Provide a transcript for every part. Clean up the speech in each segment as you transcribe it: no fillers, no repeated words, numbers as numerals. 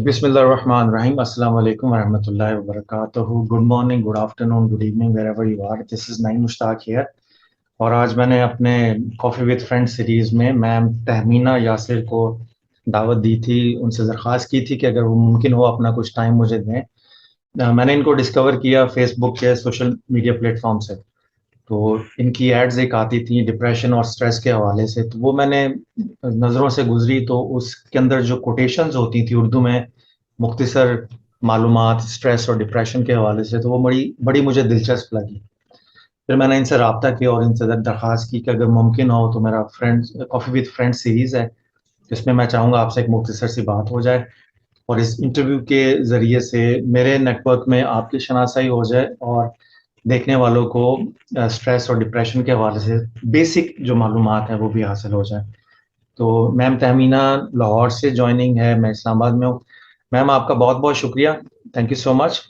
बिस्मिल्लाहिर्रहमानिर्रहीम अस्सलाम वालेकुम वरहमतुल्लाहि वबरकातुहू। Good morning, good afternoon, good evening wherever you are. This is Naeem Mushtaq here. और आज मैंने अपने कॉफ़ी विद फ्रेंड सीरीज़ में मैम तहमीना यासिर को दावत दी थी। उनसे दरख्वास्त की थी कि अगर वो मुमकिन हो अपना कुछ टाइम मुझे दें। मैंने इनको डिस्कवर किया फेसबुक के सोशल मीडिया प्लेटफॉर्म से। तो इनकी एड्स एक आती थी डिप्रेशन और स्ट्रेस के हवाले से, तो वो मैंने नज़रों से गुजरी, तो उसके अंदर जो कोटेशंस होती थी उर्दू में मुख्तसर मालूमात स्ट्रेस और डिप्रेशन के हवाले से, तो वो बड़ी बड़ी मुझे दिलचस्प लगी। फिर मैंने इनसे रब्ता किया और इनसे दरख्वास्त की कि अगर मुमकिन हो तो मेरा friends coffee with friends series है, जिसमें मैं चाहूँगा आपसे एक मुख्तसर सी बात हो जाए और इस इंटरव्यू के ज़रिए से मेरे नेटवर्क में आपकी शनासाई हो जाए और देखने वालों को स्ट्रेस और डिप्रेशन के हवाले से बेसिक जो मालूमात हैं वो भी हासिल हो जाए। तो मैम तहमीना लाहौर से जॉइनिंग है, मैं इस्लामाबाद में हूँ। मैम आपका बहुत बहुत शुक्रिया, थैंक यू सो मच।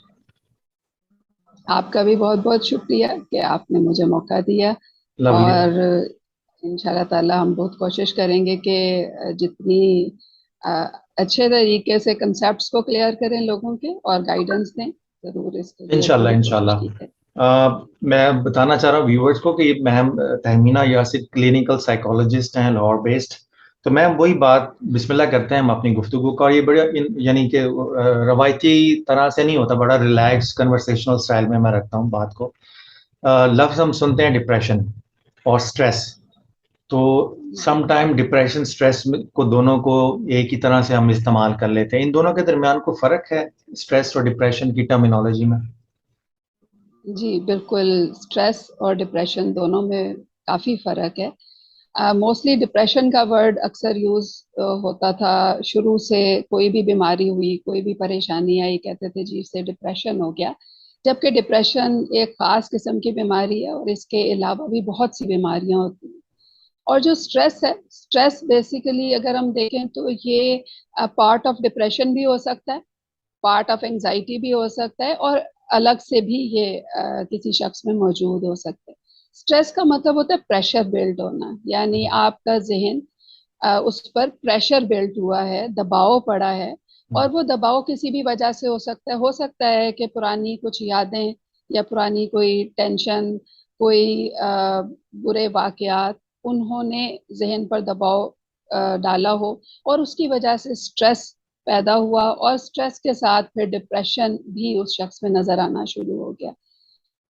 आपका भी बहुत बहुत शुक्रिया कि आपने मुझे मौका दिया। लवली। और इंशाल्लाह ताला हम बहुत कोशिश करेंगे कि जितनी अ, अच्छे तरीके से कंसेप्ट्स को क्लियर करें लोगों के और गाइडेंस दें, ज़रूर इसके लिए इंशाल्लाह पूरी कोशिश इंशाल्लाह। की है। मैं बताना चाह रहा हूँ व्यूअर्स को कि ma'am Tahmina Yasir clinical psychologist हैं, लाहौर बेस्ड। तो मैम वही बात बिस्मिल्लाह करते हैं हम अपनी गुफ्तगू का, और ये बड़ा यानी कि रवायती तरह से नहीं होता, बड़ा रिलैक्स कन्वर्सेशनल स्टाइल में मैं रखता हूँ बात को। लफ्ज़ हम सुनते हैं डिप्रेशन और स्ट्रेस, तो जी सम टाइम डिप्रेशन स्ट्रेस को दोनों को एक ही तरह से हम इस्तेमाल कर लेते हैं। इन दोनों के दरमियान को फ़र्क है स्ट्रेस और डिप्रेशन की टर्मिनोलॉजी में? जी बिल्कुल, स्ट्रेस और डिप्रेशन दोनों में काफ़ी फ़र्क है। मोस्टली डिप्रेशन का वर्ड अक्सर यूज होता था शुरू से। कोई भी बीमारी हुई, कोई भी परेशानी आई, कहते थे जी इससे डिप्रेशन हो गया। जबकि डिप्रेशन एक खास किस्म की बीमारी है और इसके अलावा भी बहुत सी बीमारियां होती हैं। और जो स्ट्रेस है, स्ट्रेस बेसिकली अगर हम देखें तो ये पार्ट ऑफ डिप्रेशन भी हो सकता है, पार्ट ऑफ एंजाइटी भी हो सकता है, और अलग से भी ये किसी शख्स में मौजूद हो सकता है। स्ट्रेस का मतलब होता है प्रेशर बिल्ड होना, यानी आपका जहन उस पर प्रेशर बिल्ड हुआ है, दबाव पड़ा है। और वो दबाव किसी भी वजह से हो सकता है कि पुरानी कुछ यादें या पुरानी कोई टेंशन, कोई बुरे वाकयात, उन्होंने जहन पर दबाव डाला हो और उसकी वजह से स्ट्रेस पैदा हुआ, और स्ट्रेस के साथ फिर डिप्रेशन भी उस शख्स में नजर आना शुरू हो गया।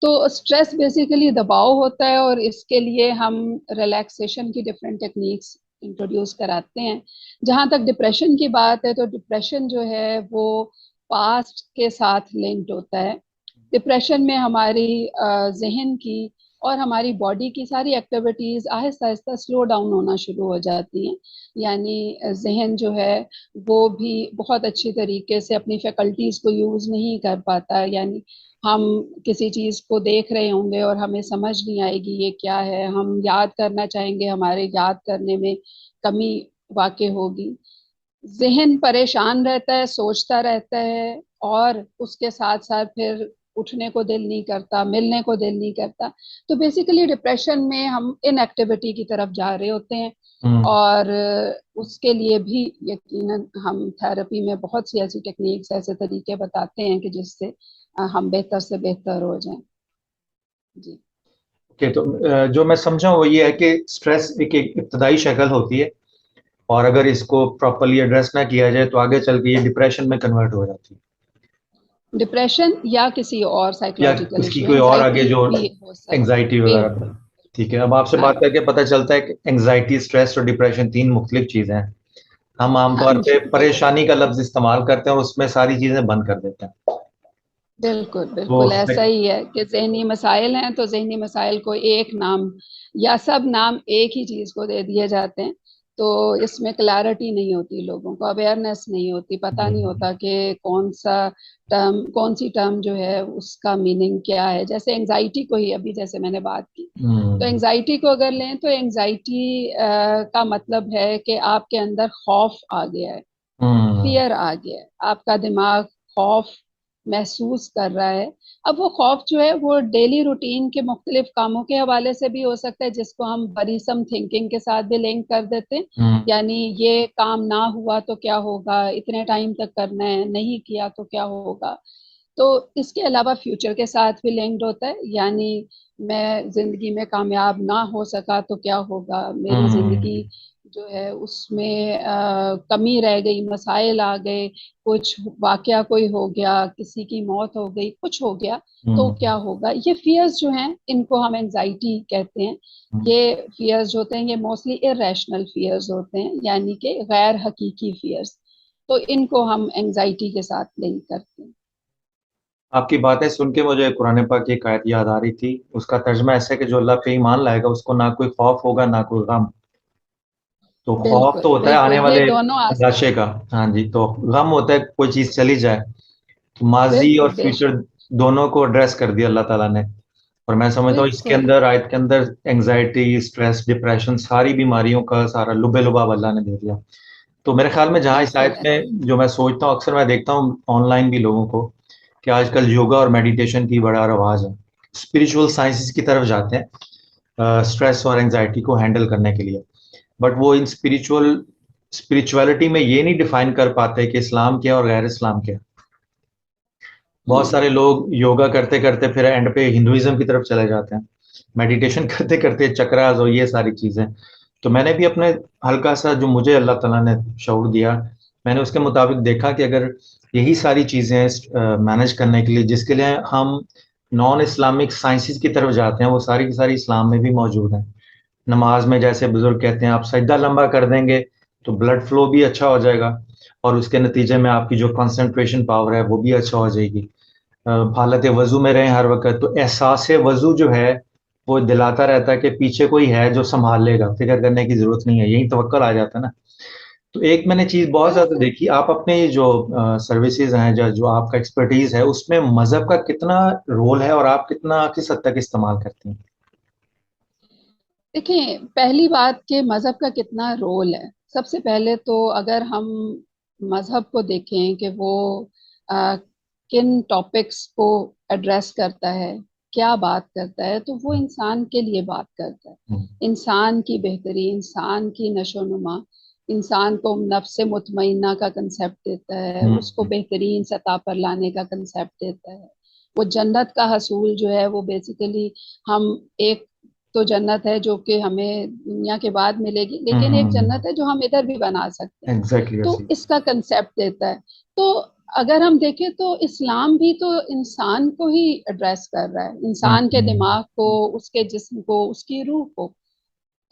तो स्ट्रेस बेसिकली दबाव होता है, और इसके लिए हम रिलैक्सेशन की डिफरेंट टेक्निक्स इंट्रोड्यूस कराते हैं। जहाँ तक डिप्रेशन की बात है, तो डिप्रेशन जो है वो पास्ट के साथ लिंक्ड होता है। डिप्रेशन में हमारी जहन की और हमारी बॉडी की सारी activities Aahista Aahista slow down होना शुरू हो जाती हैं। यानी जहन जो है वो भी बहुत अच्छी तरीके से अपनी फैकल्टीज को यूज नहीं कर पाता। यानी हम किसी चीज को देख रहे होंगे और हमें समझ नहीं आएगी ये क्या है, हम याद करना चाहेंगे, हमारे याद करने में कमी वाक़ होगी। जहन परेशान रहता है, सोचता रहता है, और उसके साथ साथ फिर उठने को दिल नहीं करता, मिलने को दिल नहीं करता। तो बेसिकली डिप्रेशन में हम इनएक्टिविटी की तरफ जा रहे होते हैं। हम्म। और उसके लिए भी यकीनन हम थेरेपी में बहुत सी ऐसी टेक्निक्स, ऐसे तरीके बताते हैं कि जिससे हम बेहतर से बेहतर हो जाएं। जी ओके, तो जो मैं समझा वो ये है कि स्ट्रेस एक इब्तदाई शक्ल होती है, और अगर इसको प्रॉपरली एड्रेस ना किया जाए तो आगे चल के ये डिप्रेशन में कन्वर्ट हो जाती है, डिप्रेशन या किसी और या साइकोलॉजिकल उसकी इशू, कोई और आगे एंजाइटी जो भी हो सकता है। एंजाइटी वगैरह। बिल्कुल। ठीक है, अब आपसे हाँ बात करके पता चलता है कि एंजाइटी स्ट्रेस और डिप्रेशन तीन मुख्तलिफ चीज़ें हैं। हम हाँ आमतौर पे जी बिल्कुल। परेशानी का लफ्ज इस्तेमाल करते हैं और उसमें सारी चीज़ें बंद कर देते हैं। बिल्कुल तो बिल्कुल ऐसा ही है कि जहनी मसाइल हैं तो जहनी मसाइल को एक नाम या सब नाम एक ही चीज को दे दिए जाते हैं। तो इसमें क्लैरिटी नहीं होती, लोगों को अवेयरनेस नहीं होती, पता नहीं होता कि कौन सा टर्म, कौन सी टर्म जो है उसका मीनिंग क्या है। जैसे एंजाइटी को ही अभी जैसे मैंने बात की, तो हम्म। एंजाइटी को अगर लें तो एंजाइटी का मतलब है कि आपके अंदर खौफ आ गया है, हम्म। फियर आ गया है, आपका दिमाग खौफ महसूस कर रहा है। अब वो खौफ जो है वो डेली रूटीन के मुख्तलिफ कामों के हवाले से भी हो सकता है, जिसको हम वरीसम थिंकिंग के साथ भी लिंक कर देते हैं। हम्म। यानी ये काम ना हुआ तो क्या होगा, इतने टाइम तक करना है, नहीं किया तो क्या होगा। तो इसके अलावा फ्यूचर के साथ भी लिंक्ड होता है, यानी मैं जिंदगी में कामयाब ना हो सका तो क्या होगा, मेरी जिंदगी हम्म। जो है उसमें कमी रह गई, मसाइल आ गए, कुछ वाकया कोई हो गया, किसी की मौत हो गई, कुछ हो गया तो हम्म। क्या होगा। ये फियर्स जो हैं इनको हम एंजाइटी कहते हैं। हम्म। ये फियर्स जो होते हैं ये मोस्टली इरेशनल फियर्स होते हैं, यानी कि गैर हकीकी फियर्स। तो इनको हम एंजाइटी के साथ लिंक करते हैं। आपकी बातें सुन के मुझे कुरान पाक की एक आयत याद आ रही थी। उसका तर्जमा ऐसा है कि जो अल्लाह पे ईमान लाएगा उसको ना कोई खौफ होगा ना कोई गम। तो खौफ बिल्कुल तो होता है आने बिल्कुल, ये वाले दोनों नशे आस्पेक्ट। का। हाँ जी। तो गम होता है कोई चीज चली जाए। तो माजी और बिल्कुल फ्यूचर बेशक। दोनों को एड्रेस कर दिया अल्लाह ताला ने। और मैं समझता हूँ इसके बिल्कुल। अंदर आयत के अंदर एंजाइटी, स्ट्रेस, डिप्रेशन, सारी बीमारियों का सारा लुबे लुबाब अल्लाह ने दे दिया। तो मेरे ख्याल में जहाँ इस बिल्कुल आयत ऐसा। में जो मैं सोचता हूँ, अक्सर मैं देखता हूँ ऑनलाइन भी लोगों को कि आजकल योगा और मेडिटेशन की बड़ा रवाज है। स्पिरिचुअल साइंसेस की तरफ जाते हैं स्ट्रेस और एंजाइटी को हैंडल करने के लिए। बट वो इन स्पिरिचुअलिटी में ये नहीं डिफाइन कर पाते कि इस्लाम क्या है और गैर इस्लाम क्या है। बहुत हम्म। सारे लोग योगा करते करते फिर एंड पे हिंदुइज्म की तरफ चले जाते हैं। मेडिटेशन करते करते चक्रास और ये सारी चीजें। तो मैंने भी अपने हल्का सा जो मुझे अल्लाह ताला ने शऊर दिया, मैंने उसके मुताबिक देखा कि अगर यही सारी चीजें मैनेज करने के लिए जिसके लिए हम नॉन इस्लामिक साइंसेस की तरफ जाते हैं, वो सारी की सारी इस्लाम में भी मौजूद हैं। नमाज में जैसे बुजुर्ग कहते हैं आप सजदा लंबा कर देंगे तो ब्लड फ्लो भी अच्छा हो जाएगा, और उसके नतीजे में आपकी जो कंसंट्रेशन पावर है वो भी अच्छा हो जाएगी। हालत वजू में रहें हर वक्त तो एहसास वजू जो है वो दिलाता रहता है कि पीछे कोई है जो संभाल लेगा, फिक्र करने की जरूरत नहीं है, यही तवक्कल आ जाता है ना। तो एक मैंने चीज बहुत ज्यादा बिल्कुल। देखी, आप अपने जो सर्विसेज हैं, जो जो आपका एक्सपर्टीज है उसमें मजहब का कितना रोल है और आप कितना किस हद तक इस्तेमाल करती हैं? देखिए, पहली बात कि मजहब का कितना रोल है। सबसे पहले तो अगर हम मजहब को देखें कि वो आ, किन टॉपिक्स को एड्रेस करता है, क्या बात करता है, तो वो इंसान के लिए बात करता है। हम्म। इंसान की बेहतरी, इंसान की नशोनुमा, इंसान को नफ्स मुतमइन्ना का कंसेप्ट देता है, उसको हम्म। बेहतरीन सतह पर लाने का कंसेप्ट देता है। वो जन्नत का हसूल जो है वो बेसिकली हम एक तो जन्नत है जो कि हमें दुनिया के बाद मिलेगी, लेकिन एक जन्नत है जो हम इधर भी बना सकते हैं। एग्जैक्टली तो वैसी। इसका कंसेप्ट देता है। तो अगर हम देखें तो इस्लाम भी तो इंसान को ही एड्रेस कर रहा है, इंसान के हम्म। दिमाग को, उसके जिस्म को, उसकी रूह को।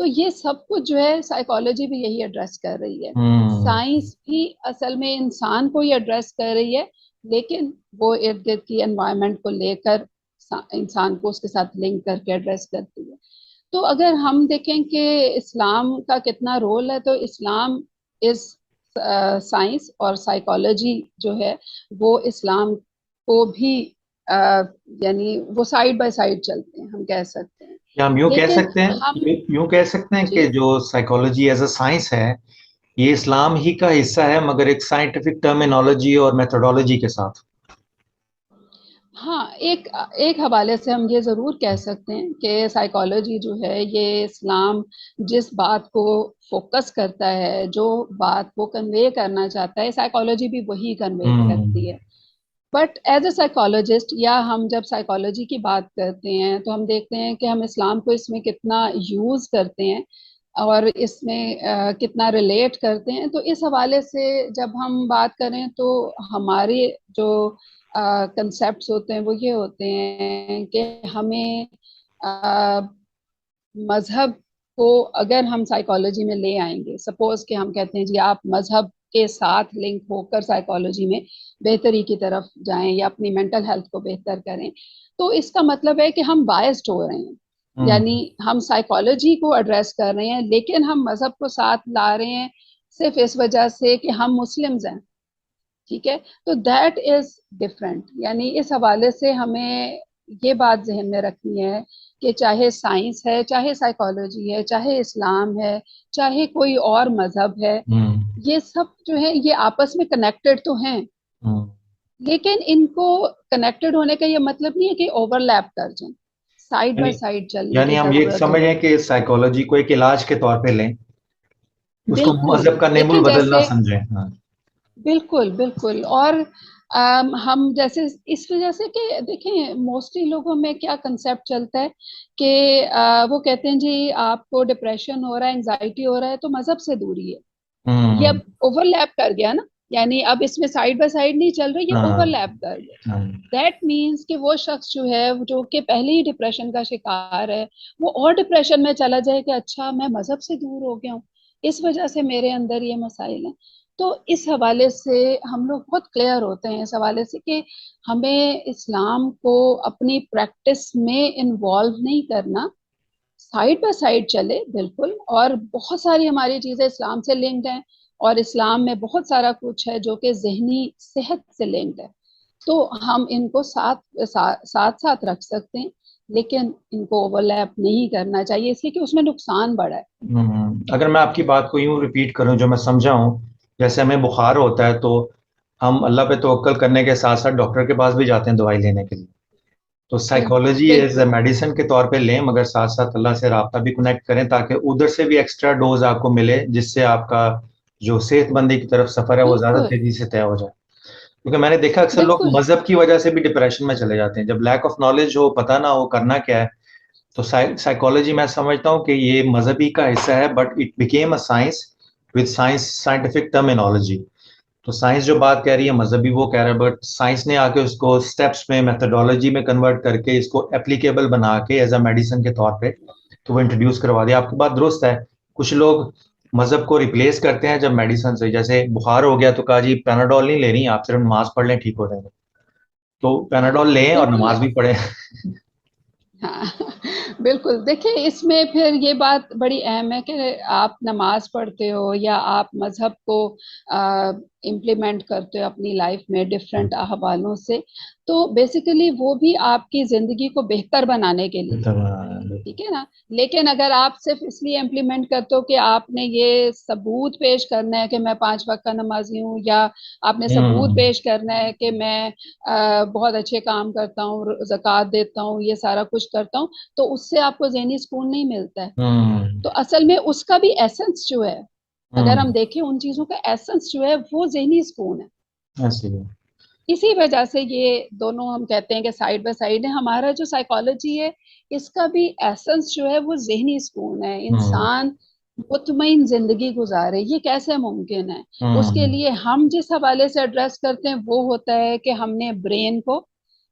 तो ये सब कुछ जो है साइकोलॉजी भी यही एड्रेस कर रही है। हम्म। साइंस भी असल में इंसान को ही एड्रेस कर रही है, लेकिन वो इर्द गिर्द की एनवायरनमेंट को लेकर इंसान को उसके साथ लिंक करके एड्रेस करती है। तो अगर हम देखें कि इस्लाम का कितना रोल है, तो इस्लाम इस साइंस और साइकोलॉजी जो है वो इस्लाम को भी अ, यानी वो साइड बाय साइड चलते हैं, हम कह सकते हैं। क्या हम यूं कह लेकिन सकते हैं, हम यूं कह सकते हैं जी कि जो साइकोलॉजी एज अ साइंस है ये इस्लाम ही का हिस्सा है, मगर एक साइंटिफिक टर्मिनोलॉजी और मेथोडोलॉजी के साथ। हाँ, एक एक हवाले से हम ये जरूर कह सकते हैं कि साइकोलॉजी जो है ये इस्लाम जिस बात को फोकस करता है, जो बात वो कन्वे करना चाहता है, साइकोलॉजी भी वही कन्वे करती हम्म। है। बट एज अ साइकोलॉजिस्ट, या हम जब साइकोलॉजी की बात करते हैं तो हम देखते हैं कि हम इस्लाम को इसमें कितना यूज करते हैं और इसमें कितना रिलेट करते हैं। तो इस हवाले से जब हम बात करें तो हमारे जो कंसेप्ट्स होते हैं वो ये होते हैं कि हमें अ, मजहब को अगर हम साइकोलॉजी में ले आएंगे, सपोज कि हम कहते हैं जी आप मजहब के साथ लिंक होकर साइकोलॉजी में बेहतरी की तरफ जाएं या अपनी मेंटल हेल्थ को बेहतर करें, तो इसका मतलब है कि हम बायस्ड हो रहे हैं। यानी हम्म। हम साइकोलॉजी को एड्रेस कर रहे हैं लेकिन हम मजहब को साथ ला रहे हैं सिर्फ इस वजह से कि हम मुस्लिम्स हैं। ठीक है। तो दैट इज डिफरेंट। यानी इस हवाले से हमें ये बात जहन में रखनी है कि चाहे साइंस है, चाहे साइकोलॉजी है, चाहे इस्लाम है, चाहे कोई और मजहब है, हम्म। ये सब जो है ये आपस में कनेक्टेड तो हैं। हम्म। लेकिन इनको कनेक्टेड होने का ये मतलब नहीं है कि ओवरलैप कर जाए, साइड बाय यानी साइड चलने यानी की हम ये जरूरत समझें होती कि साइकोलॉजी को एक इलाज के तौर पे लें, है। उसको बिल्कुल। मजहब का नेमुल देखें बदल ना जैसे, समझें। हाँ। बिल्कुल बिल्कुल। और हम जैसे इस वजह से कि देखें मोस्टली लोगों में क्या कंसेप्ट चलता है कि वो कहते हैं जी आपको डिप्रेशन हो रहा है, एंजाइटी हो रहा है तो मजहब से दूरी है। ये हम्म। अब ओवरलैप कर गया ना, यानी अब इसमें साइड बाय साइड नहीं चल रहा, ये हाँ। ओवरलैप कर गया। हाँ। दैट मीन्स कि वो शख्स जो है जो कि पहले ही डिप्रेशन का शिकार है, वो और डिप्रेशन में चला जाए कि अच्छा मैं मजहब से दूर हो गया हूँ, इस वजह से मेरे अंदर ये मसाइल हैं। तो इस हवाले से हम लोग बहुत क्लियर होते हैं इस हवाले से कि हमें इस्लाम को अपनी प्रैक्टिस में इन्वॉल्व नहीं करना, साइड बाय साइड चले बिल्कुल। और बहुत सारी हमारी चीजें इस्लाम से लिंक्ड हैं, और इस्लाम में बहुत सारा कुछ है जो कि जहनी सेहत से लिंक्ड है। तो हम इनको साथ साथ रख सकते हैं, लेकिन इनको ओवरलैप नहीं करना चाहिए इसलिए कि उसमें नुकसान बड़ा है। अगर मैं आपकी बात को यूं रिपीट करूं जो मैं समझा हूं, जैसे हमें बुखार होता है तो हम अल्लाह पे तवक्कल करने के साथ साथ डॉक्टर के पास भी जाते हैं दवाई लेने के लिए। तो बिल्कुल साइकोलॉजी एज ए बिल्कुल मेडिसिन के तौर पे लें, मगर साथ साथ अल्लाह से राब्ता भी कनेक्ट करें ताकि उधर से भी एक्स्ट्रा डोज आपको मिले, जिससे आपका जो सेहतमंदी की तरफ सफर है वो ज्यादा बिल्कुल तेजी से तय हो जाए। क्योंकि मैंने देखा अक्सर लोग बिल्कुल। मजहब की वजह से भी डिप्रेशन में चले जाते हैं, जब लैक ऑफ नॉलेज हो, पता ना हो करना क्या है। तो साइकोलॉजी मैं समझता हूँ कि ये मजहबी का हिस्सा है, but it became a science with science scientific terminology. तो साइंस जो बात कह रही है मजहबी वो कह रहा है, बट साइंस ने आके उसको स्टेप्स में मेथोडोलॉजी में कन्वर्ट करके इसको एप्लीकेबल बना के एज अ मेडिसिन के तौर पे तो वो इंट्रोड्यूस करवा दिया। आपकी बात दुरुस्त है। कुछ लोग मजहब को रिप्लेस करते हैं जब मेडिसिन से, जैसे बुखार हो गया तो कहा जी पैनाडोल नहीं लेनी, आप सिर्फ नमाज पढ़ लें ठीक हो जाएगा। तो पैनाडोल लें और बिल्कुल। नमाज भी पढ़ें। हाँ बिल्कुल। देखिए इसमें फिर ये बात बड़ी अहम है कि आप नमाज पढ़ते हो या आप मजहब को इम्प्लीमेंट करते हो अपनी लाइफ में डिफरेंट हवालों से, तो बेसिकली वो भी आपकी जिंदगी को बेहतर बनाने के लिए, ठीक है ना। लेकिन अगर आप सिर्फ इसलिए इम्प्लीमेंट करते हो कि आपने ये सबूत पेश करना है कि मैं 5 वक्त का नमाजी हूँ, या आपने सबूत हम्म। पेश करना है कि मैं बहुत अच्छे काम करता हूँ, ज़कात देता हूँ, ये सारा कुछ करता हूँ, तो उससे आपको ज़हनी सुकून नहीं मिलता है। हम्म। तो असल में उसका भी एसेंस जो है, अगर हम हम्म। देखें उन चीजों का एसेंस जो है वो ज़हनी सुकून है। ऐसे ही। इसी वजह से ये दोनों हम कहते हैं कि साइड बाय साइड है। हमारा जो साइकोलॉजी है इसका भी एसेंस जो है वो ज़हनी सुकून है, हम्म। इंसान मुतमईन जिंदगी गुजारे। ये कैसे मुमकिन है? उसके हम्म। लिए हम जिस हवाले से एड्रेस करते हैं वो होता है कि हमने ब्रेन को,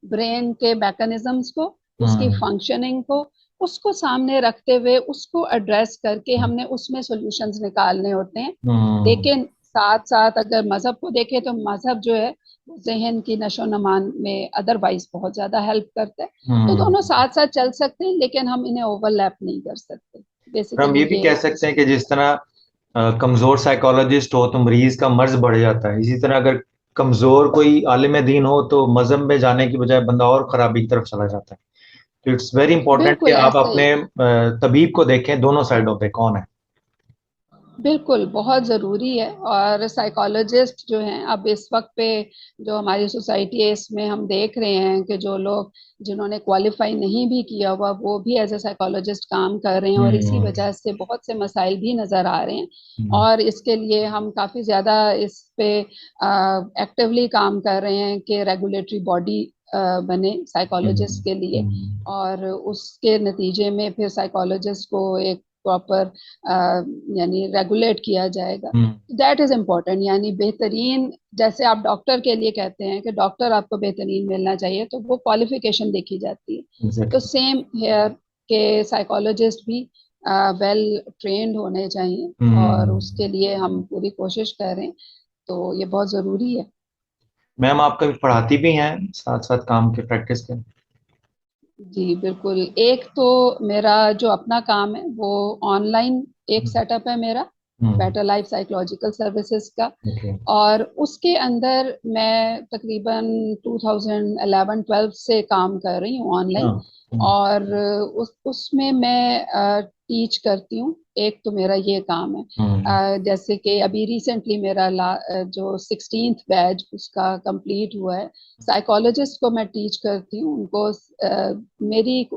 ब्रेन के मैकेनिज्म्स को, उसकी हम्म। फंक्शनिंग को, उसको सामने रखते हुए उसको एड्रेस करके हमने उसमें सॉल्यूशंस निकालने होते हैं। हम्म। लेकिन साथ साथ अगर मजहब को देखें तो मजहब जो है वो जहन की नशो नमान में अदरवाइज बहुत ज्यादा हेल्प करता है। तो दोनों हम्म। साथ साथ चल सकते हैं, लेकिन हम इन्हें ओवरलैप नहीं कर सकते। और हम बेसिकली ये भी ये कह सकते हैं कि जिस तरह कमजोर साइकोलॉजिस्ट हो तो मरीज का मर्ज बढ़ जाता है, इसी तरह अगर कमजोर कोई आलिम दीन हो तो मजहब में जाने की बजाय बंदा और खराबी की तरफ चला जाता है। तो इट्स वेरी इंपॉर्टेंट कि बिल्कुल आप ऐसे ही। अपने तबीब को देखें दोनों साइडों पे कौन है। बिल्कुल बहुत ज़रूरी है। और साइकोलॉजिस्ट जो हैं अब इस वक्त पे जो हमारी सोसाइटी है इसमें हम देख रहे हैं कि जो लोग जिन्होंने क्वालिफाई नहीं भी किया हुआ वो भी एज ए साइकोलॉजिस्ट काम कर रहे हैं, और इसी हम्म। वजह से बहुत से मसाइल भी नज़र आ रहे हैं। हम्म। और इसके लिए हम काफ़ी ज़्यादा इस पे एक्टिवली काम कर रहे हैं कि रेगुलेटरी बॉडी बने साइकोलॉजिस्ट के लिए, हम्म। और उसके नतीजे में फिर साइकोलॉजिस्ट को एक प्रॉपर यानी रेगुलेट किया जाएगा। हम्म। दैट इज इम्पोर्टेंट, यानी बेहतरीन, जैसे आप डॉक्टर के लिए कहते हैं कि डॉक्टर आपको बेहतरीन मिलना चाहिए तो वो क्वालिफिकेशन देखी जाती है। तो एग्जैक्टली। सेम हेयर के साइकोलॉजिस्ट भी वेल ट्रेंड होने चाहिए, और हम्म। उसके लिए हम पूरी कोशिश कर रहे हैं। तो ये बहुत ज़रूरी है। मैम आप कभी पढ़ाती भी हैं साथ साथ काम के प्रैक्टिस के? जी बिल्कुल। एक तो मेरा जो अपना काम है वो ऑनलाइन एक हम्म। सेटअप है मेरा, हम्म। बेटर लाइफ साइकोलॉजिकल सर्विसेज का। ओके। और उसके अंदर मैं तकरीबन 2011-12 से काम कर रही हूँ अच्छा। ऑनलाइन। हम्म। और उसमें मैं टीच करती हूँ, एक तो मेरा ये काम है। जैसे कि अभी रिसेंटली मेरा जो 16th बैच उसका कंप्लीट हुआ है। साइकोलॉजिस्ट को मैं टीच करती हूँ उनको। मेरी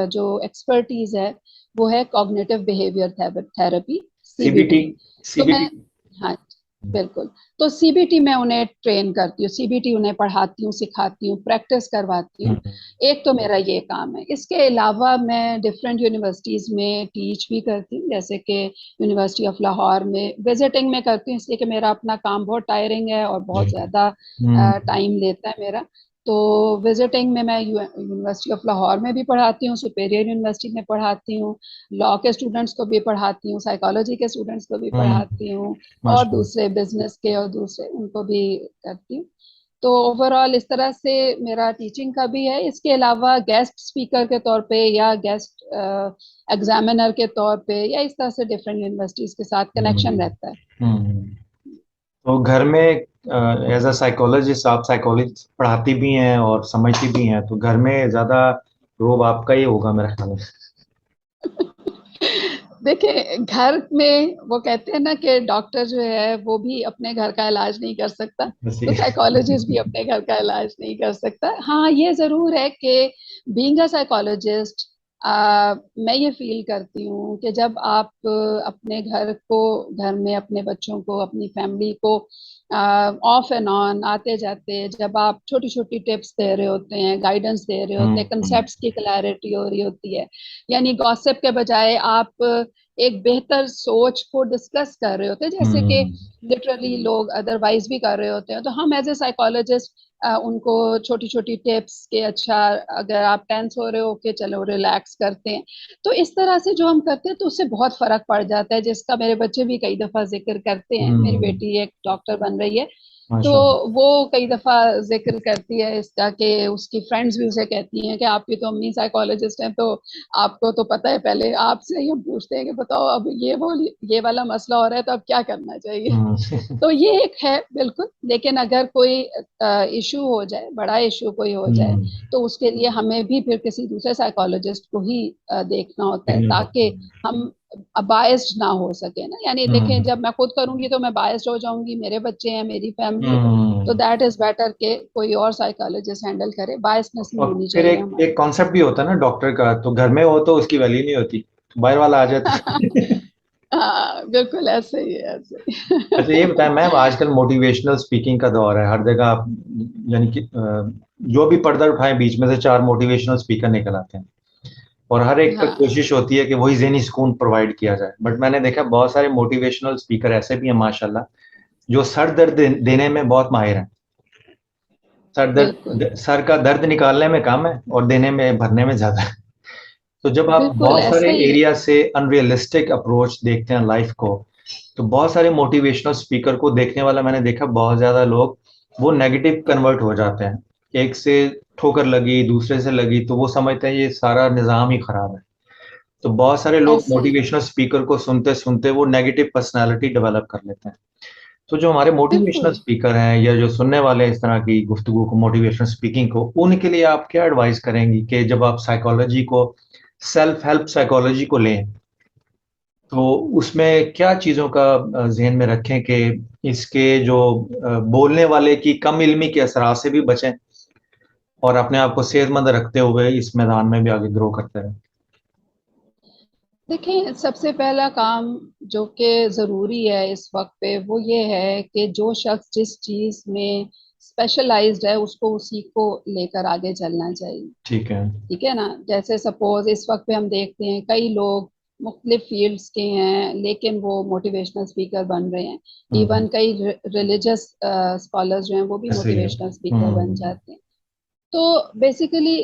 जो एक्सपर्टीज है वो है cognitive behaviour therapy, CBT. CBT. तो सीबीटी। मैं, हाँ बिल्कुल, तो सीबीटी मैं उन्हें ट्रेन करती हूँ, सीबीटी उन्हें पढ़ाती हूँ, सिखाती हूँ, प्रैक्टिस करवाती हूँ। एक तो मेरा ये काम है। इसके अलावा मैं डिफरेंट यूनिवर्सिटीज में टीच भी करती हूँ, जैसे कि यूनिवर्सिटी ऑफ लाहौर में विजिटिंग में करती हूँ, इसलिए कि मेरा अपना काम बहुत टायरिंग है और बहुत जी। ज़्यादा हम्म। टाइम लेता है मेरा। तो विजिटिंग में मैं यूनिवर्सिटी ऑफ लाहौर में भी पढ़ाती हूँ, सुपेरियर यूनिवर्सिटी में पढ़ाती हूँ, लॉ के स्टूडेंट्स को भी पढ़ाती हूँ, साइकोलॉजी के स्टूडेंट्स को भी पढ़ाती हूँ, और माशाल्लाह। दूसरे बिजनेस के और दूसरे उनको भी करती हूँ। तो ओवरऑल इस तरह से मेरा टीचिंग का भी है। इसके अलावा गेस्ट स्पीकर के तौर पे या गेस्ट एग्जामिनर के तौर पे या इस तरह से डिफरेंट यूनिवर्सिटीज के साथ कनेक्शन हम्म। रहता है। हम्म। तो घर में एज अ साइकोलॉजिस्ट आप साइकोलॉजी पढ़ाती भी हैं और समझती भी हैं, तो घर में ज्यादा रोब आपका ही होगा मेरे ख्याल में। देखिए, घर में वो कहते हैं ना कि डॉक्टर जो है वो भी अपने घर का इलाज नहीं कर सकता, वैसे तो साइकोलॉजिस्ट भी अपने घर का इलाज नहीं कर सकता। हाँ, ये जरूर है कि बीइंग अ साइकोलॉजिस्ट, मैं ये फील करती हूँ कि जब आप अपने घर को, घर में अपने बच्चों को, अपनी फैमिली को ऑफ एंड ऑन आते जाते, जब आप छोटी छोटी टिप्स दे रहे होते हैं, गाइडेंस दे रहे होते हैं, हम्म। कंसेप्ट्स की क्लैरिटी हो रही होती है, यानी गॉसिप के बजाय आप एक बेहतर सोच को डिस्कस कर रहे होते हैं, जैसे कि हम्म। लिटरली लोग अदरवाइज भी कर रहे होते हैं, तो हम एज ए साइकोलॉजिस्ट उनको छोटी छोटी टिप्स के, अच्छा अगर आप टेंस हो रहे हो कि चलो रिलैक्स करते हैं, तो इस तरह से जो हम करते हैं तो उससे बहुत फर्क पड़ जाता है, जिसका मेरे बच्चे भी कई दफा जिक्र करते हैं। मेरी हम्म। बेटी एक डॉक्टर बन रही है, तो माशाल्लाह। वो कई दफा जिक्र करती है इसका कि उसकी फ्रेंड्स भी उसे कहती हैं कि आपकी तो अम्मी साइकोलॉजिस्ट हैं, तो आपको तो पता है, पहले आपसे ही हम पूछते हैं कि बताओ अब ये वाला मसला हो रहा है तो अब क्या करना चाहिए। हम्म। तो ये एक है बिल्कुल, लेकिन अगर कोई इशू हो जाए, बड़ा इशू कोई हो जाए, हम्म। तो उसके लिए हमें भी फिर किसी दूसरे साइकोलॉजिस्ट को ही देखना होता है, देखना पड़ता ताकि है। हम बायस्ड ना हो सके ना। यानी देखें, हम्म। जब मैं खुद करूंगी तो मैं बायस्ड हो जाऊंगी, मेरे बच्चे हैं, मेरी फैमिली है, तो हम्म। दैट इज बेटर के कोई और साइकोलॉजिस्ट हैंडल करे। बायसनेस नहीं और होनी फिर चाहिए एक हमारी। एक कॉन्सेप्ट भी होता है ना डॉक्टर का, तो घर में हो तो उसकी वैल्यू नहीं होती, बाहर वाला आ जाता है। हाँ बिल्कुल, ऐसे ही है, ऐसे ही। अच्छा ये बताएं मैम, आजकल मोटिवेशनल स्पीकिंग का दौर है हर जगह आप, यानी कि जो भी पर्दा उठाएं बीच में से चार मोटिवेशनल स्पीकर निकल आते हैं, और हर एक का हाँ कोशिश होती है कि वही ज़हनी सुकून प्रोवाइड किया जाए। बट मैंने देखा बहुत सारे मोटिवेशनल स्पीकर ऐसे भी हैं माशाल्लाह, जो सर दर्द देने में बहुत माहिर हैं। बिल्कुल, सर का दर्द निकालने में कम है और देने में, भरने में ज्यादा है। तो जब आप बिल्कुल बहुत सारे ऐसे ही है। एरिया से अनरियलिस्टिक अप्रोच देखते हैं लाइफ को, तो बहुत सारे मोटिवेशनल स्पीकर को देखने वाला मैंने देखा बहुत ज्यादा लोग वो नेगेटिव कन्वर्ट हो जाते हैं। एक से ठोकर लगी, दूसरे से लगी, तो वो समझते हैं ये सारा निज़ाम ही खराब है। तो बहुत सारे लोग ऐसे ही है। मोटिवेशनल स्पीकर को सुनते सुनते वो नेगेटिव पर्सनालिटी डेवलप कर लेते हैं। तो जो हमारे मोटिवेशनल बिल्कुल। स्पीकर हैं या जो सुनने वाले हैं इस तरह की गुफ्तगू को, मोटिवेशनल स्पीकिंग को, उनके लिए आप क्या एडवाइस करेंगी कि जब आप साइकोलॉजी को, सेल्फ हेल्प साइकोलॉजी को लें, तो उसमें क्या चीज़ों का ज़हन में रखें कि इसके जो बोलने वाले की कम इल्मी के असरात से भी बचें और अपने आप को सेहतमंद रखते हुए इस मैदान में भी आगे ग्रो करते रहें? देखिए, सबसे पहला काम जो कि ज़रूरी है इस वक्त पे वो ये है कि जो शख्स जिस चीज़ में स्पेशलाइज्ड है उसको उसी को लेकर आगे चलना चाहिए। ठीक है। ठीक है ना। जैसे सपोज इस वक्त पे हम देखते हैं कई लोग मुख्तलिफ फील्ड्स के हैं, लेकिन वो मोटिवेशनल स्पीकर बन रहे हैं। हम्म। इवन कई रिलीजियस स्कॉलर्स जो हैं वो भी ऐसे ही है। मोटिवेशनल स्पीकर बन जाते हैं। तो बेसिकली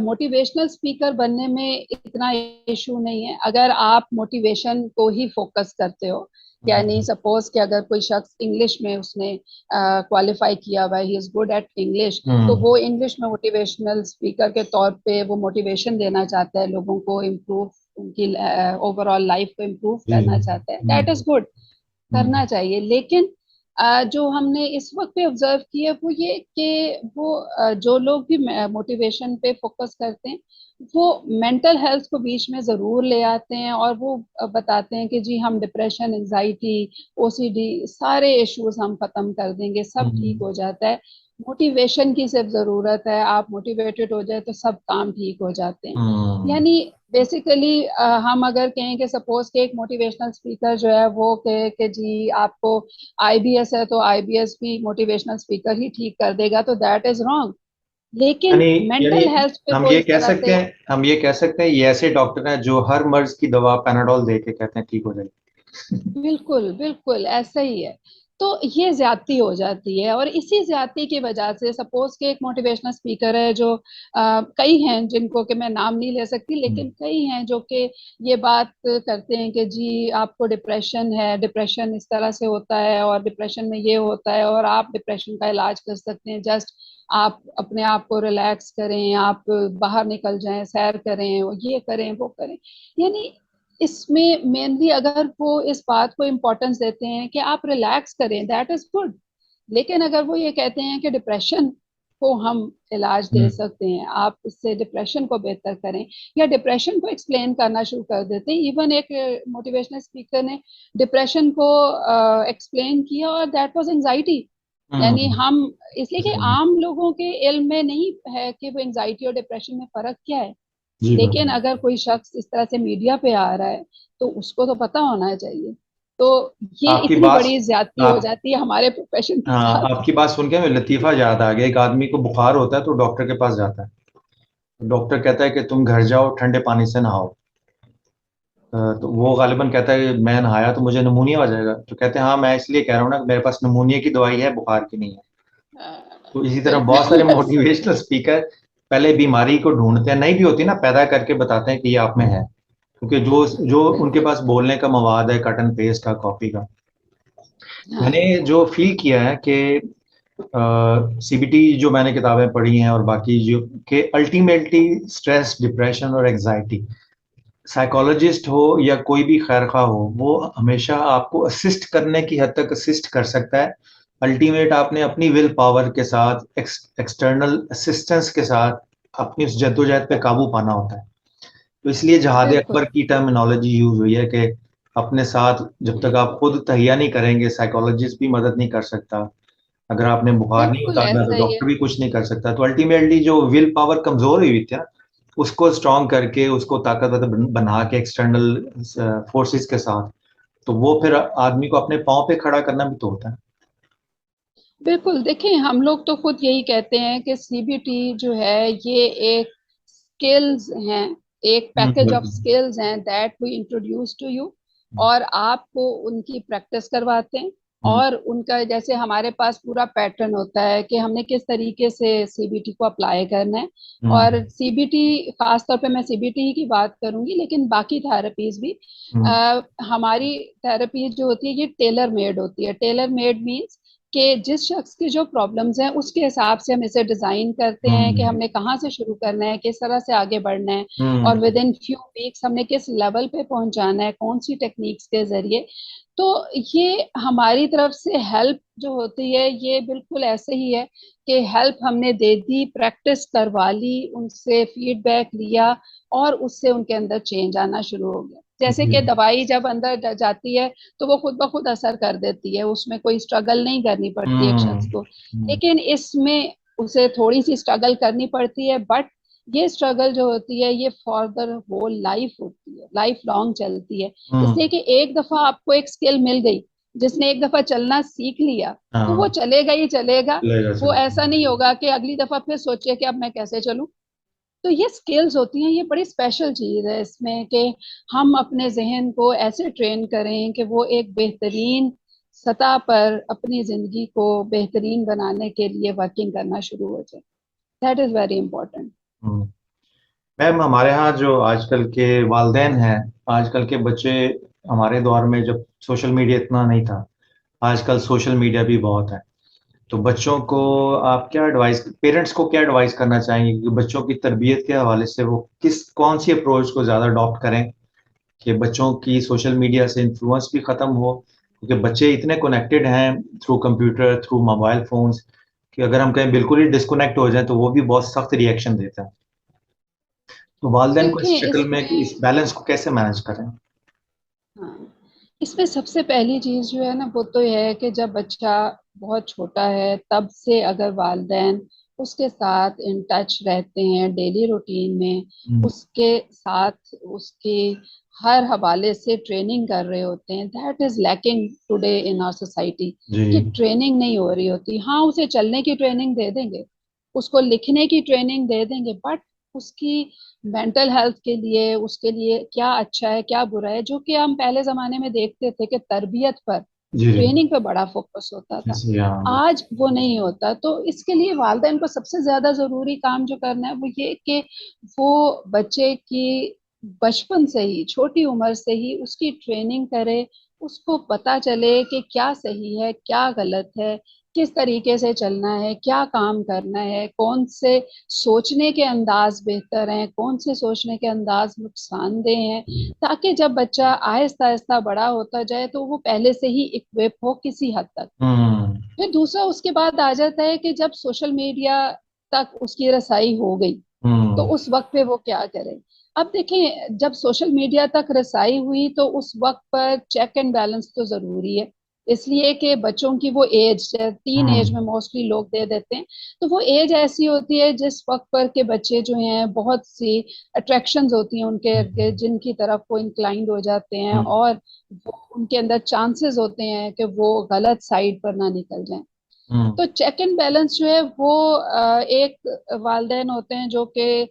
मोटिवेशनल स्पीकर बनने में इतना इशू नहीं है, अगर आप मोटिवेशन को ही फोकस करते हो। यानी सपोज कि अगर कोई शख्स इंग्लिश में उसने क्वालिफाई किया हुआ है, he is good at English, तो हम्म। वो इंग्लिश में मोटिवेशनल स्पीकर के तौर पे वो मोटिवेशन देना चाहता है, लोगों को इम्प्रूव, उनकी ओवरऑल लाइफ को इम्प्रूव जी। करना चाहता है, दैट इज गुड, हम्म। करना चाहिए। लेकिन जो हमने इस वक्त पे ऑब्जर्व किया वो ये कि वो जो लोग भी मोटिवेशन पे फोकस करते हैं वो मेंटल हेल्थ को बीच में जरूर ले आते हैं, और वो बताते हैं कि जी हम डिप्रेशन, एंजाइटी, ओसीडी सारे इश्यूज हम खत्म कर देंगे, सब ठीक हम्म हो जाता है। मोटिवेशन की सिर्फ जरूरत है, आप मोटिवेटेड हो जाए तो सब काम ठीक हो जाते हैं। हम्म। यानी बेसिकली हम अगर कहें कि सपोज के एक मोटिवेशनल स्पीकर जो है वो कहे कि जी आपको आईबीएस है तो आईबीएस भी मोटिवेशनल स्पीकर ही ठीक कर देगा, तो दैट इज रॉन्ग। लेकिन यानी यानी मेंटल हेल्थ पे हम वो ये इस कह तरह सकते से हैं, हम ये कह सकते हैं ये ऐसे डॉक्टर हैं जो हर मर्ज की दवा पैनाडोल दे के कहते हैं ठीक हो जाएगी। बिल्कुल बिल्कुल ऐसा ही है। तो ये ज्यादती हो जाती है, और इसी ज्यादती की वजह से सपोज के एक मोटिवेशनल स्पीकर है जो कई हैं जिनको कि मैं नाम नहीं ले सकती, लेकिन कई हैं जो कि ये बात करते हैं कि जी आपको डिप्रेशन है, डिप्रेशन इस तरह से होता है और डिप्रेशन में ये होता है और आप डिप्रेशन का इलाज कर सकते हैं, जस्ट आप अपने आप को रिलैक्स करें, आप बाहर निकल जाएं, सैर करें, ये करें वो करें। यानी इसमें मेनली अगर वो इस बात को इम्पोर्टेंस देते हैं कि आप रिलैक्स करें, दैट इज गुड। लेकिन अगर वो ये कहते हैं कि डिप्रेशन को हम इलाज दे हम्म। सकते हैं, आप इससे डिप्रेशन को बेहतर करें, या डिप्रेशन को एक्सप्लेन करना शुरू कर देते हैं। इवन एक मोटिवेशनल स्पीकर ने डिप्रेशन को एक्सप्लेन किया और दैट वाज एंजाइटी। यानी हम्म। हम इसलिए कि हम्म। आम लोगों के इल्म में नहीं है कि वो एंजाइटी और डिप्रेशन में फर्क क्या है। जी लेकिन बिल्कुल। अगर कोई शख्स इस तरह से मीडिया पे आ रहा है तो उसको तो पता होना चाहिए। तो ये आपकी इतनी बात बड़ी ज्यादती हो आप जाती है हमारे प्रोफेशन के हाँ, साथ। आपकी बात सुन के मैं लतीफा याद आ गया। एक आदमी को बुखार होता है तो डॉक्टर के पास जाता है। डॉक्टर कहता है कि तुम घर जाओ, ठंडे पानी से नहाओ। तो वो गालिबन कहता है मैं नहाया तो मुझे नमूनिया हो जाएगा। तो कहते हैं हाँ, मैं इसलिए कह रहा हूँ ना कि मेरे पास नमूनिया की दवाई है, बुखार की नहीं है। तो इसी तरह बहुत सारे बिल्कुल ऐसा ही मोटिवेशनल स्पीकर पहले बीमारी को ढूंढते हैं, नहीं भी होती ना, पैदा करके बताते हैं कि ये आप में है, क्योंकि जो जो उनके बिल्कुल। पास बोलने का मवाद है, कट एंड पेस्ट का, कॉपी का। मैंने हाँ जो फील किया है कि सीबीटी जो मैंने किताबें पढ़ी हैं और बाकी जो, कि अल्टीमेटली स्ट्रेस, डिप्रेशन और एग्जाइटी, साइकोलॉजिस्ट हो या कोई भी खैरखा हो, वो हमेशा आपको असिस्ट करने की हद तक असिस्ट कर सकता है। अल्टीमेट आपने अपनी विल पावर के साथ, एक्सटर्नल असिस्टेंस के साथ अपनी उस जद्दोजहद पे काबू पाना होता है। तो इसलिए जहाद बिल्कुल अकबर की टर्मिनोलॉजी यूज हुई है कि अपने साथ जब तक आप खुद तहिया नहीं करेंगे, साइकोलॉजिस्ट भी मदद नहीं कर सकता। अगर आपने बुखार नहीं बिल्कुल उतारना तो ऐसा ही है। डॉक्टर भी कुछ नहीं कर सकता। तो अल्टीमेटली जो विल पावर कमजोर हुई हुई थी ना, उसको स्ट्रांग करके, उसको ताकतवर बना के एक्सटर्नल फोर्सेस के साथ, तो वो फिर आदमी को अपने पाँव पे खड़ा करना भी तो होता है। बिल्कुल देखिए, हम लोग तो खुद यही कहते हैं कि सीबीटी जो है ये एक स्किल्स हैं, एक पैकेज ऑफ बिल्कुल। स्किल्स हैं that we introduce to you, और आपको उनकी प्रैक्टिस करवाते हैं। हम्म। और उनका जैसे हमारे पास पूरा पैटर्न होता है कि हमने किस तरीके से सीबीटी को अप्लाई करना है। और हम्म। सीबीटी, खासतौर पे मैं सीबीटी ही की बात करूंगी, लेकिन बाकी थेरेपीज भी हम्म। हमारी थेरेपीज जो होती है ये टेलर मेड होती है। टेलर मेड मीन्स कि जिस शख्स की जो प्रॉब्लम्स हैं उसके हिसाब से हम इसे डिजाइन करते हैं कि हम्म। हमने कहाँ से शुरू करना है, किस तरह से आगे बढ़ना है, और हम्म। विद इन फ्यू वीक्स हमने किस लेवल पे पहुंचाना है, कौन सी टेक्निक्स के जरिए। तो ये हमारी तरफ से हेल्प जो होती है ये बिल्कुल ऐसे ही है कि हेल्प हमने दे दी, प्रैक्टिस करवा ली, उनसे फीडबैक लिया, और उससे उनके अंदर चेंज आना शुरू हो गया। जैसे जी। कि दवाई जब अंदर जाती है तो वो खुद ब खुद असर कर देती है, उसमें कोई स्ट्रगल नहीं करनी पड़ती एक हम्म। शख्स को। लेकिन इसमें उसे थोड़ी सी स्ट्रगल करनी पड़ती है, बट ये स्ट्रगल जो होती है ये फॉर द होल लाइफ होती है, लाइफ लॉन्ग चलती है। हम्म। इसलिए कि एक दफा आपको एक स्किल मिल गई, जिसने एक दफा चलना सीख लिया तो वो हाँ, चलेगा ही चलेगा। चलेगा वो चलेगा। ऐसा नहीं होगा कि अगली दफा फिर सोचे कि अब मैं कैसे चलूं। तो ये स्किल्स होती हैं, ये बड़ी स्पेशल चीज है इसमें कि हम अपने जहन को ऐसे ट्रेन करें कि वो एक बेहतरीन सतह पर अपनी जिंदगी को बेहतरीन बनाने के लिए वर्किंग करना शुरू हो जाए। That is very important. Hmm. Ma'am, हमारे यहाँ जो आजकल के वालदेन हैं, आजकल के बच्चे, हमारे दौर में जब सोशल मीडिया इतना नहीं था, आजकल सोशल मीडिया भी बहुत है। तो बच्चों को आप क्या एडवाइस, पेरेंट्स को क्या एडवाइस करना चाहेंगे कि बच्चों की तरबियत के हवाले से वो कौन सी अप्रोच को ज़्यादा अडॉप्ट करें कि बच्चों की सोशल मीडिया से इन्फ्लुएंस भी ख़त्म हो क्योंकि बच्चे इतने कनेक्टेड हैं through computer, through mobile phones, कि अगर हम कहीं बिल्कुल ही डिस्कनेक्ट हो जाए तो वो भी बहुत सख्त रिएक्शन देता है। तो वालिदैन को इस देखें शक्ल में कि इस इसमें, बैलेंस को कैसे मैनेज करें? हाँ, इसमें सबसे पहली चीज जो है ना वो तो यह है कि जब बच्चा बहुत छोटा है तब से अगर वालिदैन उसके साथ इन टच रहते हैं डेली रूटीन में, हम्म, उसके साथ उसके हर हवाले से ट्रेनिंग कर रहे होते हैं, that is lacking today in our society. जी। कि ट्रेनिंग नहीं हो रही होती। हाँ, उसे चलने की ट्रेनिंग दे देंगे, उसको लिखने की ट्रेनिंग दे देंगे, बट उसकी मेंटल हेल्थ के लिए, उसके लिए क्या अच्छा है क्या बुरा है, जो कि हम पहले जमाने में देखते थे कि तरबियत पर, जी। ट्रेनिंग पे बड़ा फोकस होता था। जैसे यहाँ। आज वो नहीं होता। तो इसके लिए वालिदैन को सबसे ज्यादा जरूरी काम जो करना है वो ये कि वो बच्चे की बचपन से ही, छोटी उम्र से ही उसकी ट्रेनिंग करे, उसको पता चले कि क्या सही है क्या गलत है, किस तरीके से चलना है, क्या काम करना है, कौन से सोचने के अंदाज बेहतर हैं, कौन से सोचने के अंदाज नुकसानदेह हैं, ताकि जब बच्चा आहिस्ता आहिस्ता बड़ा होता जाए तो वो पहले से ही इक्विप हो किसी हद तक। हम्म। फिर दूसरा उसके बाद आ जाता है कि जब सोशल मीडिया तक उसकी रसाई हो गई तो हम्म। उस वक्त पे वो क्या करे। अब देखें, जब सोशल मीडिया तक रसाई हुई तो उस वक्त पर चेक एंड बैलेंस तो जरूरी है, इसलिए कि बच्चों की वो एज, टीन एज हम्म। में मोस्टली लोग दे देते हैं। तो वो एज ऐसी होती है जिस वक्त पर के बच्चे जो हैं बहुत सी अट्रैक्शंस होती हैं उनके इर्द, जिनकी तरफ वो इंक्लाइंड हो जाते हैं, हम्म। और वो उनके अंदर चांसेस होते हैं कि वो गलत साइड पर ना निकल जाएं। हम्म। तो चेक एंड बैलेंस जो है वो एक वालिदैन होते हैं जो कि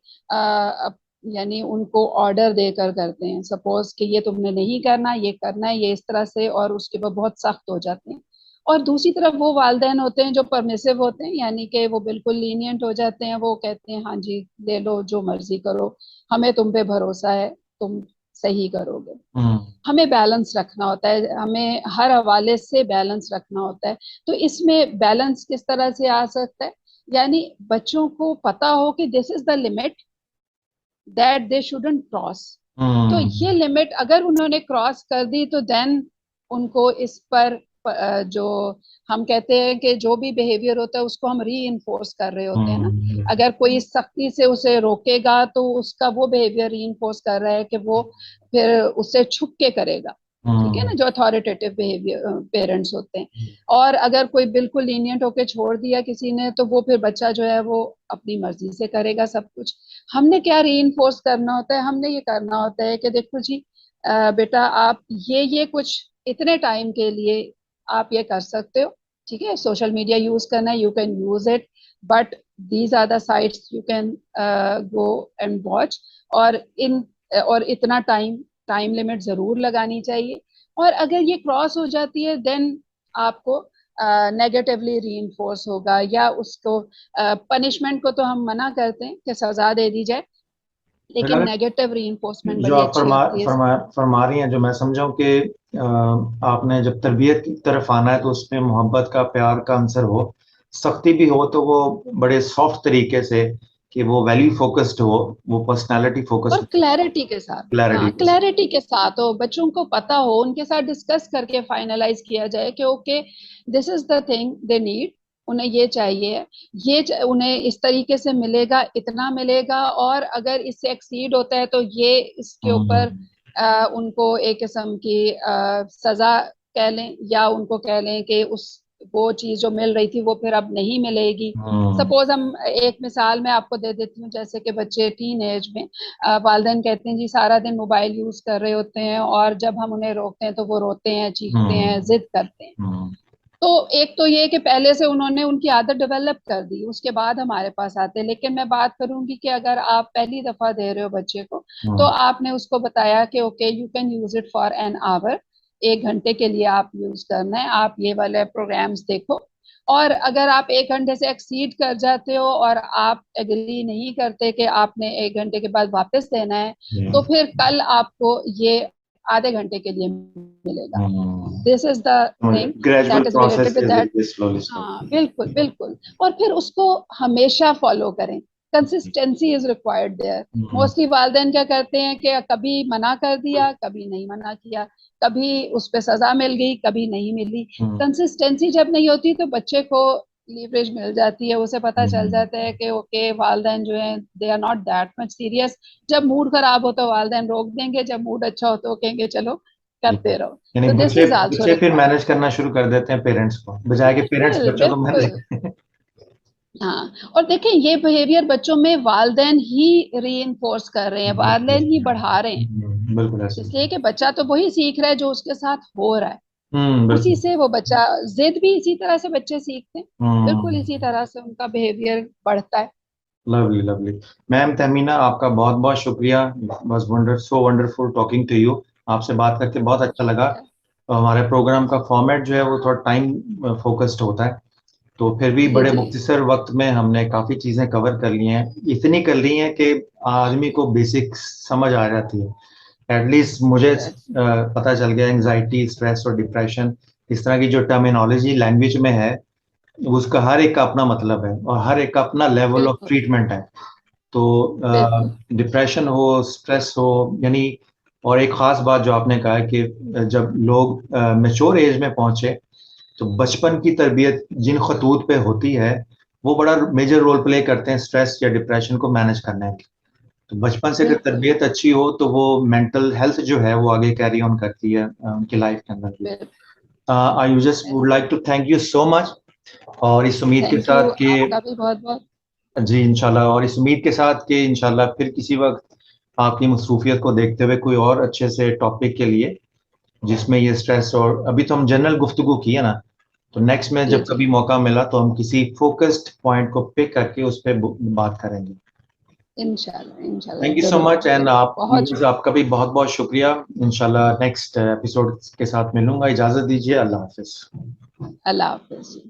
यानी उनको ऑर्डर देकर करते हैं, सपोज कि ये तुमने नहीं करना, ये करना है ये इस तरह से, और उसके बाद बहुत सख्त हो जाते हैं। और दूसरी तरफ वो वालिदैन होते हैं जो परमिसिव होते हैं, यानी कि वो बिल्कुल लीनियंट हो जाते हैं, वो कहते हैं हाँ जी ले लो जो मर्जी करो, हमें तुम पे भरोसा है, तुम सही करोगे। हम्म। हमें बैलेंस रखना होता है, हमें हर हवाले से बैलेंस रखना होता है। तो इसमें बैलेंस किस तरह से आ सकता है, यानी बच्चों को पता हो कि this is the limit that they shouldn't cross. तो हम्म। ये लिमिट अगर उन्होंने क्रॉस कर दी तो देन उनको इस पर जो हम कहते हैं कि जो भी बिहेवियर होता है उसको हम री इन्फोर्स कर रहे होते हैं ना। हम्म। अगर कोई सख्ती से उसे रोकेगा तो उसका वो बिहेवियर री इन्फोर्स कर रहा है कि वो फिर उससे छुप के करेगा। ठीक है ना, हम्म। जो अथॉरिटेटिव बिहेवियर पेरेंट्स होते हैं। और अगर कोई बिल्कुल लीनियंट होके छोड़ दिया किसी ने तो वो फिर बच्चा जो है वो अपनी मर्जी से करेगा सब कुछ। हमने क्या री इन्फोर्स करना होता है, हमने ये करना होता है कि देखो जी बेटा आप ये कुछ इतने टाइम के लिए आप ये कर सकते हो। ठीक है, सोशल मीडिया यूज करना है, you can use it, but these are the sites you can go and watch. और इन और इतना टाइम, टाइम लिमिट जरूर लगानी चाहिए। और अगर ये क्रॉस हो जाती है देन आपको नेगेटिवली री होगा, या उसको पनिशमेंट को तो हम मना करते हैं कि सजा दे दी जाए, लेकिन अगर नेगेटिव री जो बड़ी आप अच्छी लगती है इसमें। फरमा रही हैं, जो मैं समझा हूँ कि आपने जब तरबियत की तरफ आना है तो उसमें मोहब्बत का, प्यार का अंसर हो, सख्ती भी हो तो वो बड़े सॉफ्ट तरीके से, कि वो वैल्यू फोकस्ड हो, वो पर्सनालिटी और फोकस्ड, क्लैरिटी के साथ, हाँ क्लैरिटी के साथ। क्लैरिटी के साथ हो, बच्चों को पता हो, उनके साथ डिस्कस करके फाइनलाइज किया जाए कि okay this is the thing they need, उन्हें ये चाहिए, उन्हें इस तरीके से मिलेगा, इतना मिलेगा, और अगर इससे एक्सीड होता है तो ये इसके हम्म। ऊपर उनको एक किस्म की सजा कह लें, या उनको कह लें कि उस वो चीज जो मिल रही थी वो फिर अब नहीं मिलेगी। हम्म। सपोज हम एक मिसाल मैं आपको दे देती हूँ, जैसे कि बच्चे टीन एज में वालिदैन कहते हैं जी सारा दिन मोबाइल यूज कर रहे होते हैं, और जब हम उन्हें रोकते हैं तो वो रोते हैं, चीखते हैं, हम्म। जिद करते हैं। हम्म। तो एक तो ये कि पहले से उन्होंने उनकी आदत डेवलप कर दी, उसके बाद हमारे पास आते हैं। लेकिन मैं बात करूंगी कि अगर आप पहली दफा दे रहे हो बच्चे को, तो हम्म। आपने उसको बताया कि okay you can use it for an hour, 1 घंटे के लिए आप यूज करना है, आप ये वाले प्रोग्राम्स देखो। और अगर आप 1 घंटे से एक्सीड कर जाते हो और आप एग्री नहीं करते कि आपने 1 घंटे के बाद वापस देना है, तो फिर कल आपको ये आधे घंटे के लिए मिलेगा। Hmm. This is the thing gradual that is process related with से दैट। धीरे स्लोली हाँ स्लोली। बिल्कुल बिल्कुल। और फिर उसको हमेशा फॉलो करें, consistency is required there. Mostly वालिदैन क्या करते हैं कि कभी मना कर दिया, कभी नहीं मना किया, कभी उस पर सजा मिल गई, कभी नहीं मिली। कंसिस्टेंसी जब नहीं होती तो बच्चे को लीवरेज मिल जाती है, उसे पता चल जाता है कि ओके वालिदैन जो है they are not that much serious. जब मूड खराब हो तो वालिदैन रोक देंगे, जब मूड अच्छा हो तो कहेंगे चलो करते रहो। यानी तो दिस बच्चे इज आल्सो बच्चे फिर रिक्वायर्ड। मैनेज करना शुरू कर देते हैं पेरेंट्स को, बजाय के पेरेंट्स बिल्कुल बच्चों को मैनेज बिल्कुल। करें। हाँ, और देखें ये बिहेवियर बच्चों में वालिदैन ही रीइंफोर्स कर रहे हैं, वालिदैन ही बढ़ा रहे हैं। बिल्कुल ऐसे। इसलिए कि बच्चा तो वही सीख रहा है जो उसके साथ हो रहा है, उसी बिल्कुल। से वो बच्चा, जिद भी इसी तरह से बच्चे सीखते हैं, बिल्कुल इसी हम्म। तरह से उनका बिहेवियर बढ़ता है। Lovely lovely. मैम तहमीना, आपका बहुत बहुत शुक्रिया। बस so wonderful talking to you. आपसे बात करके बहुत अच्छा लगा। शुक्रिया। तो हमारे प्रोग्राम का फॉर्मेट जो है वो थोड़ा टाइम फोकस्ड होता है, तो फिर भी जी बड़े जी। मुख्तसर वक्त में हमने काफ़ी चीज़ें कवर कर ली हैं। इतनी कर ली हैं कि आदमी को बेसिक समझ आ जाती है। एटलीस्ट मुझे पता चल गया एंजाइटी, स्ट्रेस और डिप्रेशन, इस तरह की जो टर्मिनोलॉजी लैंग्वेज में है, उसका हर एक का अपना मतलब है और हर एक का अपना लेवल ऑफ बिल्कुल ट्रीटमेंट है। तो बिल्कुल। डिप्रेशन हो, स्ट्रेस हो, यानी, और एक खास बात जो आपने कहा है कि जब लोग मैच्योर एज में पहुंचे तो बचपन की तरबियत जिन खतूत पे होती है वो बड़ा मेजर रोल प्ले करते हैं स्ट्रेस या डिप्रेशन को मैनेज करने में। तो बचपन से अगर बिल्कुल तरबियत अच्छी हो तो वो मेंटल हेल्थ जो है वो आगे कैरी ऑन करती है उनकी लाइफ के अंदर भी। बिल्कुल। I just would like to thank you so much, और इस उम्मीद के थैंक यू, साथ कि आपका भी बहुत बहुत। जी इंशाल्लाह, और इस उम्मीद के साथ कि इंशाल्लाह फिर किसी वक्त आपकी मसरूफियत को देखते हुए कोई और अच्छे से टॉपिक के लिए, जिसमें ये स्ट्रेस, और अभी तो हम जनरल गुफ्तगू की है ना, तो नेक्स्ट में जी जब जी। कभी मौका मिला तो हम किसी फोकस्ड पॉइंट को पिक करके उस पर बात करेंगे। इंशाल्लाह इंशाल्लाह थैंक यू सो जरूर मच, एंड जरूर, आप बहुत शुक्रिया। आपका भी बहुत बहुत शुक्रिया। इंशाल्लाह नेक्स्ट एपिसोड के साथ मिलूंगा। इजाजत दीजिए, अल्लाह हाफिज। अल्लाह हाफिज।